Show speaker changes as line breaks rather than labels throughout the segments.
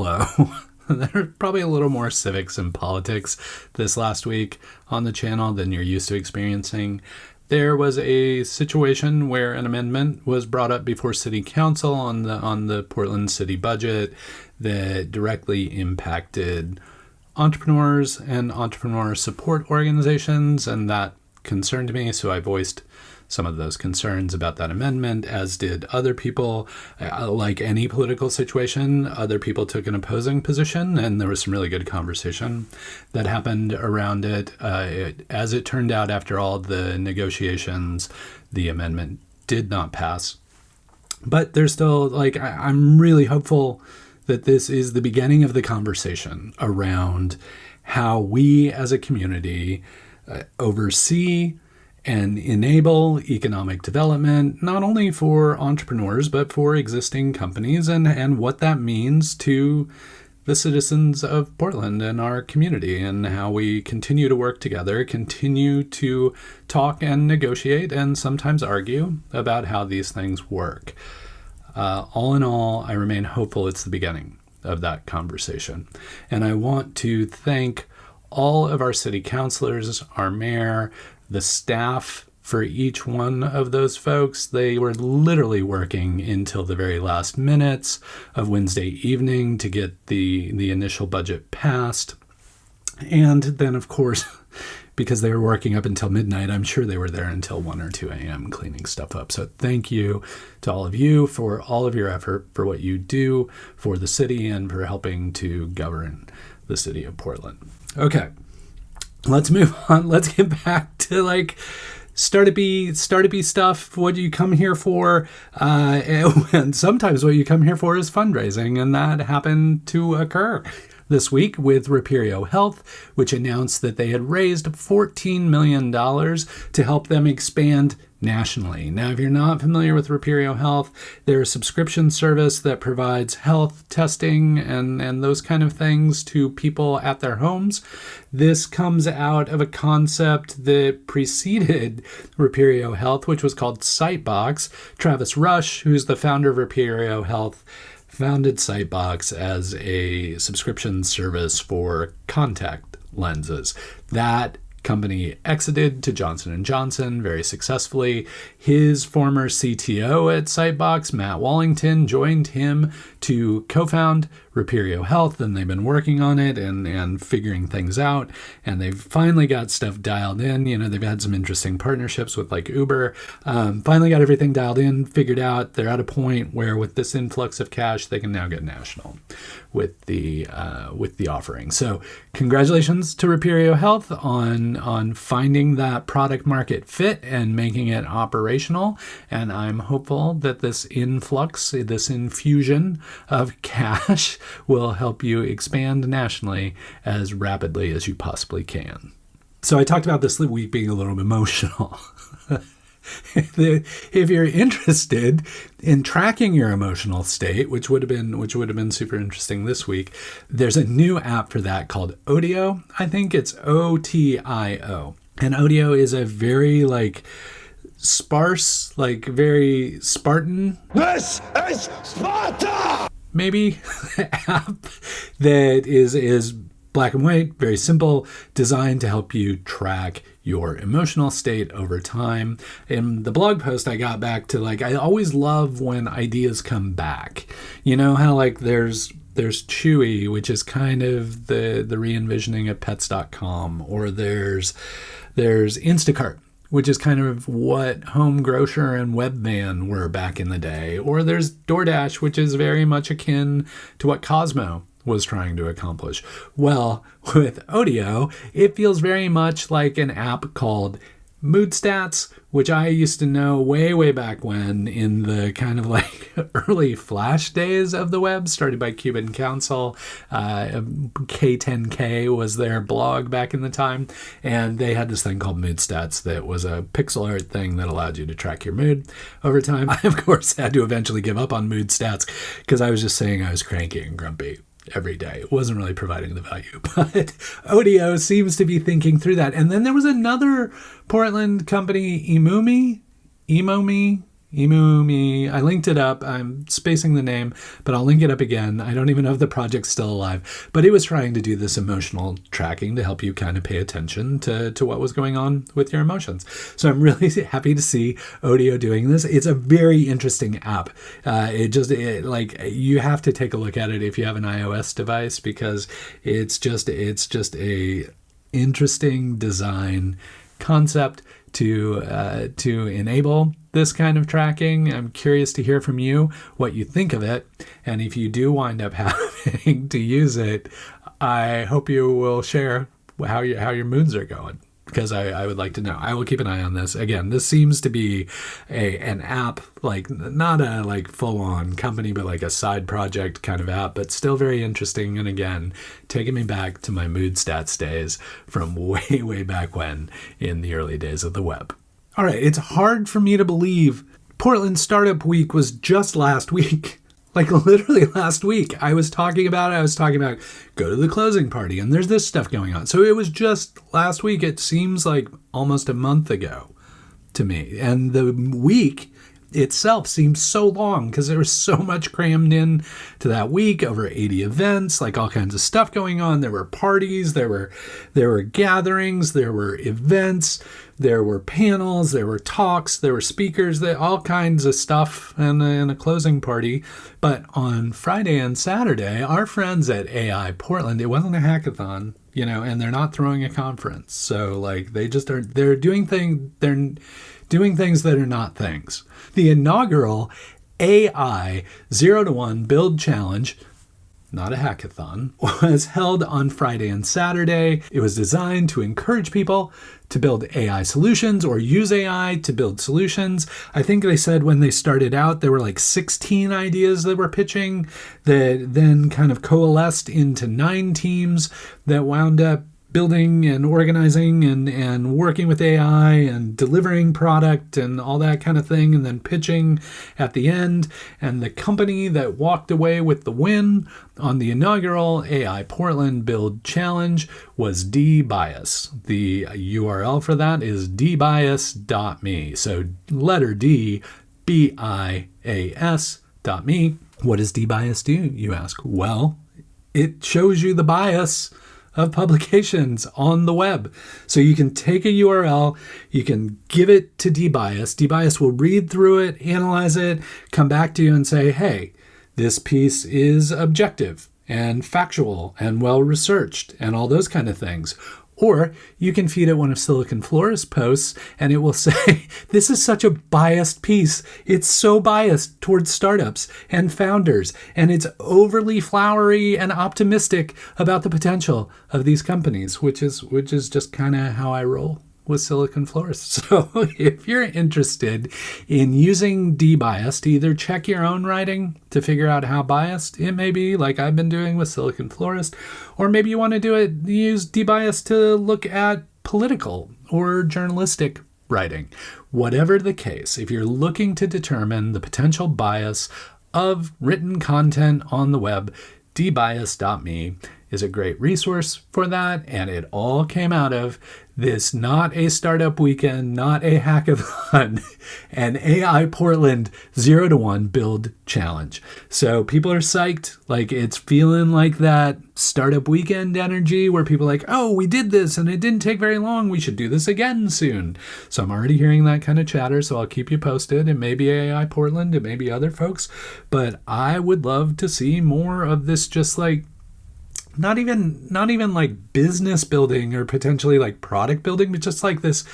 hello. There's probably a little more civics and politics this last week on the channel than you're used to experiencing. There was a situation where an amendment was brought up before City Council on the Portland City budget that directly impacted entrepreneurs and entrepreneur support organizations, and that concerned me, so I voiced some of those concerns about that amendment, as did other people. Like any political situation, other people took an opposing position, and there was some really good conversation that happened around it. As it turned out, after all the negotiations, the amendment did not pass. But there's still, I'm really hopeful that this is the beginning of the conversation around how we as a community oversee and enable economic development, not only for entrepreneurs, but for existing companies, and what that means to the citizens of Portland and our community, and how we continue to work together, continue to talk and negotiate, and sometimes argue about how these things work. All in all, I remain hopeful it's the beginning of that conversation. And I want to thank all of our city councilors, our mayor, the staff for each one of those folks. They were literally working until the very last minutes of Wednesday evening to get the initial budget passed. And then, of course, because they were working up until midnight, I'm sure they were there until 1 or 2 a.m. cleaning stuff up. So thank you to all of you for all of your effort, for what you do for the city, and for helping to govern the city of Portland. Okay. Let's move on. Let's get back to startup-y stuff. What you come here for, and sometimes what you come here for is fundraising, and that happened to occur this week with Reperio Health, which announced that they had raised $14 million to help them expand nationally. Now, if you're not familiar with Reperio Health, they're a subscription service that provides health testing and those kind of things to people at their homes. This comes out of a concept that preceded Reperio Health, which was called Sightbox. Travis Rush, who's the founder of Reperio Health, founded Sightbox as a subscription service for contact lenses. That company exited to Johnson & Johnson very successfully. His former CTO at Sightbox, Matt Wallington, joined him to co-found Reperio Health, and they've been working on it and figuring things out, and they've finally got stuff dialed in. They've had some interesting partnerships with Uber. Finally got everything dialed in, figured out. They're at a point where with this influx of cash, they can now get national with the offering. So congratulations to Reperio Health on finding that product market fit and making it operational. And I'm hopeful that this influx, this infusion of cash will help you expand nationally as rapidly as you possibly can. So I talked about this week being a little emotional. If you're interested in tracking your emotional state, which would have been super interesting this week, there's a new app for that called Odeo. I think it's OTIO. And Odeo is a very sparse, very Spartan.
This is Sparta!
Maybe app that is black and white, very simple, designed to help you track your emotional state over time. In the blog post, I got back to I always love when ideas come back. You know how there's Chewy, which is kind of the re-envisioning of pets.com, or there's Instacart, which is kind of what Home Grocer and Webvan were back in the day. Or there's DoorDash, which is very much akin to what Cosmo was trying to accomplish. Well, with Odeo, it feels very much like an app called Mood Stats, which I used to know way back when in the kind of early Flash days of the web, started by Cuban Council. K10K was their blog back in the time, and they had this thing called Mood Stats that was a pixel art thing that allowed you to track your mood over time. I, of course, had to eventually give up on Mood Stats because I was just saying I was cranky and grumpy every day. It wasn't really providing the value, but Odeo seems to be thinking through that. And then there was another Portland company, Emomi, Imumi. I linked it up. I'm spacing the name, but I'll link it up again. I don't even know if the project's still alive, but it was trying to do this emotional tracking to help you kind of pay attention to what was going on with your emotions. So I'm really happy to see Odeo doing this. It's a very interesting app. You have to take a look at it if you have an iOS device, because it's just a interesting design concept to enable this kind of tracking. I'm curious to hear from you what you think of it, and if you do wind up having to use it, I hope you will share how your moods are going, because I would like to know. I will keep an eye on this. Again, this seems to be an app, like not a like full-on company, but like a side project kind of app, but still very interesting. And again, taking me back to my mood stats days from way, way back when, in the early days of the web. All right, it's hard for me to believe Portland Startup Week was just last week. Like literally last week, I was talking about go to the closing party and there's this stuff going on. So it was just last week. It seems like almost a month ago to me. And the week itself seems so long because there was so much crammed in to that week, over 80 events, like all kinds of stuff going on. There were parties, there were gatherings, there were events, there were panels, there were talks, there were speakers, all kinds of stuff, and a closing party. But on Friday and Saturday, our friends at AI Portland, it wasn't a hackathon, and they're not throwing a conference. So like they're doing things that are not things. The inaugural AI 0 to 1 Build Challenge, not a hackathon, was held on Friday and Saturday. It was designed to encourage people to build AI solutions or use AI to build solutions. I think they said when they started out, there were like 16 ideas that were pitching that then kind of coalesced into 9 teams that wound up building and organizing and working with AI and delivering product and all that kind of thing, and then pitching at the end. And the company that walked away with the win on the inaugural AI Portland Build Challenge was dBias. The URL for that is dbias.me. So letter D, BIAS.me. What does dBias do, you ask? Well, it shows you the bias of publications on the web. So you can take a URL, you can give it to dBias. dBias will read through it, analyze it, come back to you and say, hey, this piece is objective and factual and well-researched and all those kind of things. Or you can feed it one of Silicon Florist's posts and it will say, this is such a biased piece. It's so biased towards startups and founders, and it's overly flowery and optimistic about the potential of these companies, which is just kind of how I roll with Silicon Florist. So if you're interested in using dBias to either check your own writing to figure out how biased it may be, like I've been doing with Silicon Florist, or maybe you want to use dBias to look at political or journalistic writing. Whatever the case, if you're looking to determine the potential bias of written content on the web, dbias.me is a great resource for that, and it all came out of this not a startup weekend, not a hackathon, an AI Portland 0 to 1 Build Challenge. So people are psyched, like it's feeling like that startup weekend energy where people are like, oh, we did this and it didn't take very long, we should do this again soon. So I'm already hearing that kind of chatter, so I'll keep you posted. It may be AI Portland, it may be other folks, but I would love to see more of this, just like not even like business building or potentially like product building, but just like this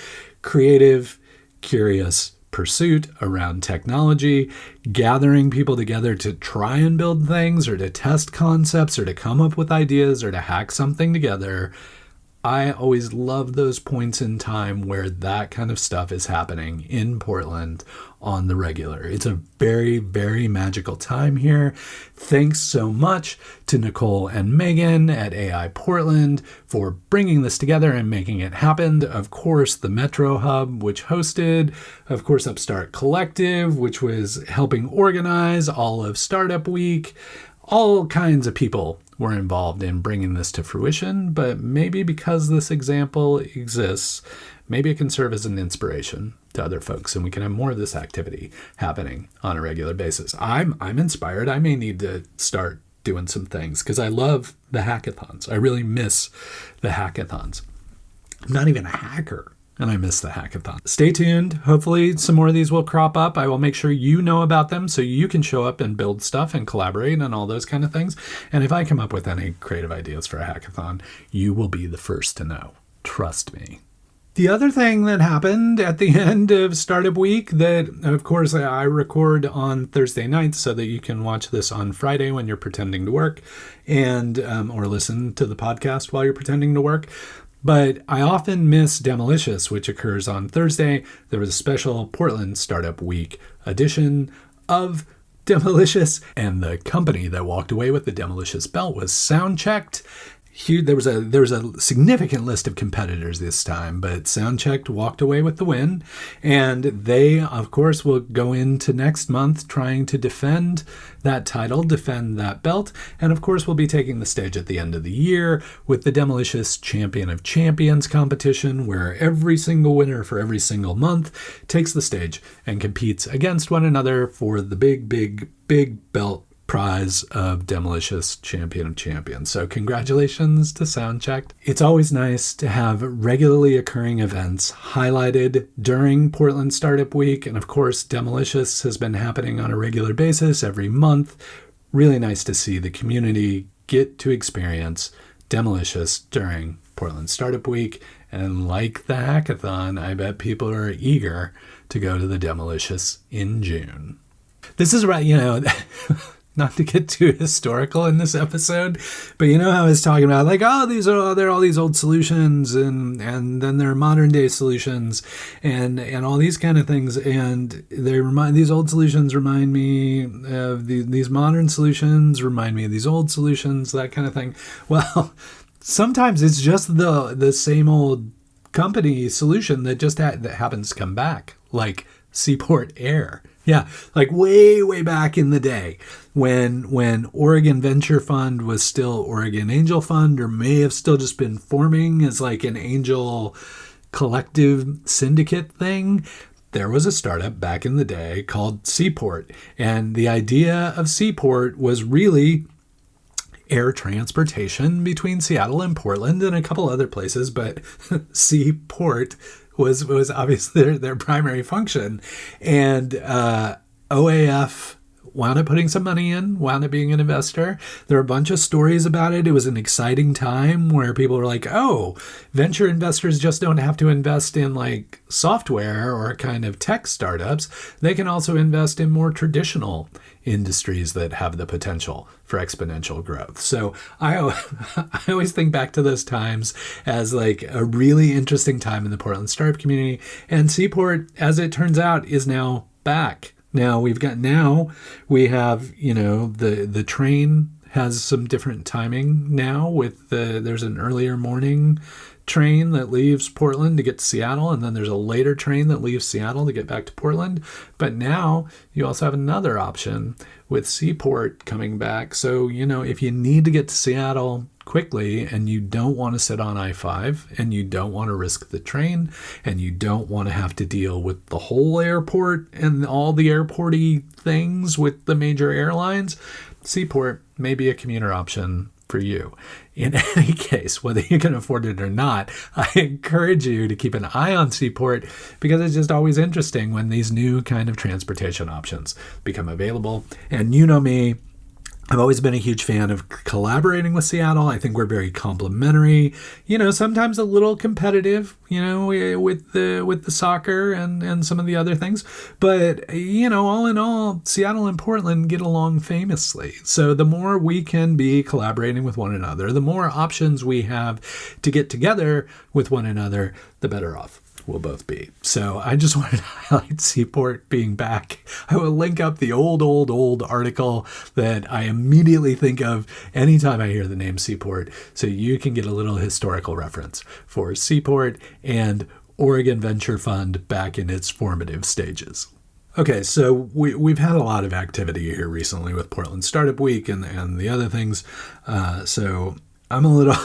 creative, curious pursuit around technology, gathering people together to try and build things or to test concepts or to come up with ideas or to hack something together. I always love those points in time where that kind of stuff is happening in Portland on the regular. It's a very, very magical time here. Thanks so much to Nicole and Megan at AI Portland for bringing this together and making it happen. Of course, the Metro Hub, which hosted, of course, Upstart Collective, which was helping organize all of Startup Week. all kinds of people were involved in bringing this to fruition, but maybe because this example exists, maybe it can serve as an inspiration to other folks, and we can have more of this activity happening on a regular basis. I'm inspired. I may need to start doing some things because I love the hackathons. I really miss the hackathons. I'm not even a hacker, and I miss the hackathon. Stay tuned. Hopefully some more of these will crop up. I will make sure you know about them so you can show up and build stuff and collaborate and all those kind of things. And if I come up with any creative ideas for a hackathon, you will be the first to know. Trust me. The other thing that happened at the end of Startup Week that, of course, I record on Thursday nights so that you can watch this on Friday when you're pretending to work and or listen to the podcast while you're pretending to work. But I often miss Demolicious, which occurs on Thursday. There was a special Portland Startup Week edition of Demolicious, and the company that walked away with the Demolicious belt was Soundchecked. There was a significant list of competitors this time, but Soundchecked walked away with the win, and they, of course, will go into next month trying to defend that title, defend that belt, and of course we'll be taking the stage at the end of the year with the Demolicious Champion of Champions competition, where every single winner for every single month takes the stage and competes against one another for the big belt prize of Demolicious Champion of Champions. So congratulations to Soundchecked. It's always nice to have regularly occurring events highlighted during Portland Startup Week. And of course, Demolicious has been happening on a regular basis every month. Really nice to see the community get to experience Demolicious during Portland Startup Week. And like the hackathon, I bet people are eager to go to the Demolicious in June. This is right, not to get too historical in this episode, but how I was talking about there are all these old solutions and then there are modern day solutions and all these kind of things, and these old solutions remind me of these modern solutions remind me of these old solutions, that kind of thing. Well, sometimes it's just the same old company solution that just that happens to come back, like Seaport Air. Yeah, like way back in the day when Oregon Venture Fund was still Oregon Angel Fund, or may have still just been forming as like an angel collective syndicate thing. There was a startup back in the day called Seaport. And the idea of Seaport was really air transportation between Seattle and Portland and a couple other places, but Seaport was obviously their primary function. And OAF wound up putting some money in, wound up being an investor. There are a bunch of stories about it. It was an exciting time where people were like, oh, venture investors just don't have to invest in like software or kind of tech startups. They can also invest in more traditional industries that have the potential for exponential growth. So I always think back to those times as like a really interesting time in the Portland startup community. And Seaport, as it turns out, is now back. Now we have, the train has some different timing now there's an earlier morning train that leaves Portland to get to Seattle, and then there's a later train that leaves Seattle to get back to Portland. But now you also have another option with Seaport coming back. So, if you need to get to Seattle quickly and you don't want to sit on I-5 and you don't want to risk the train and you don't want to have to deal with the whole airport and all the airporty things with the major airlines, Seaport may be a commuter option for you. In any case, whether you can afford it or not, I encourage you to keep an eye on Seaport because it's just always interesting when these new kind of transportation options become available. And you know me, I've always been a huge fan of collaborating with Seattle. I think we're very complementary, sometimes a little competitive, with the soccer and some of the other things. But, all in all, Seattle and Portland get along famously. So the more we can be collaborating with one another, the more options we have to get together with one another, the better off we'll both be. So I just wanted to highlight Seaport being back. I will link up the old article that I immediately think of anytime I hear the name Seaport, so you can get a little historical reference for Seaport and Oregon Venture Fund back in its formative stages. Okay, so we've had a lot of activity here recently with Portland Startup Week and the other things. So I'm a little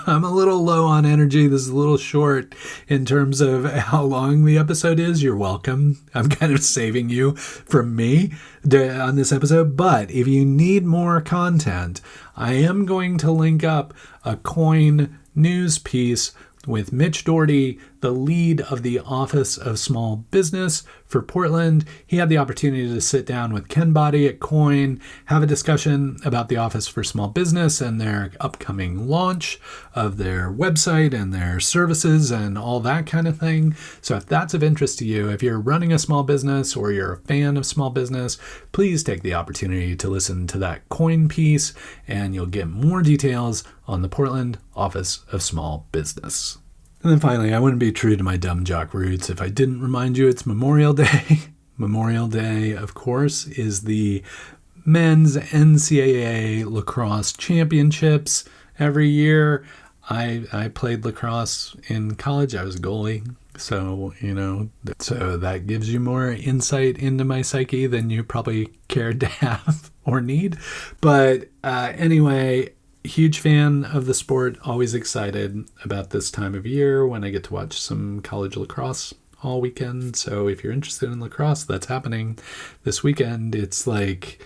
I'm a little low on energy. This is a little short in terms of how long the episode is. You're welcome. I'm kind of saving you from me on this episode. But if you need more content, I am going to link up a Coin news piece with Mitch Doherty, the lead of the Office of Small Business for Portland. He had the opportunity to sit down with Ken Body at Coin, have a discussion about the Office for Small Business and their upcoming launch of their website and their services and all that kind of thing. So if that's of interest to you, if you're running a small business or you're a fan of small business, please take the opportunity to listen to that Coin piece and you'll get more details on the Portland Office of Small Business. And then finally, I wouldn't be true to my dumb jock roots if I didn't remind you it's Memorial Day. Memorial Day, of course, is the men's NCAA lacrosse championships every year. I played lacrosse in college. I was a goalie. So, so that gives you more insight into my psyche than you probably cared to have or need. But anyway, huge fan of the sport, always excited about this time of year when I get to watch some college lacrosse all weekend. So if you're interested in lacrosse, that's happening this weekend. It's like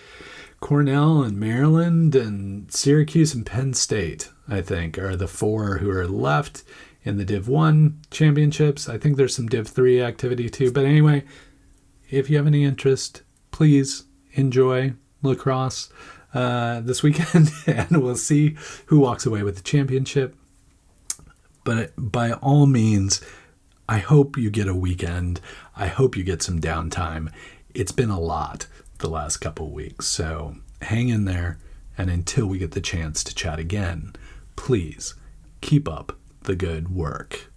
Cornell and Maryland and Syracuse and Penn State, I think, are the four who are left in the Div 1 championships. I think there's some Div 3 activity too. But anyway, if you have any interest, please enjoy lacrosse this weekend, and we'll see who walks away with the championship. But by all means, I hope you get a weekend. I hope you get some downtime. It's been a lot the last couple of weeks, so hang in there. And until we get the chance to chat again, please keep up the good work.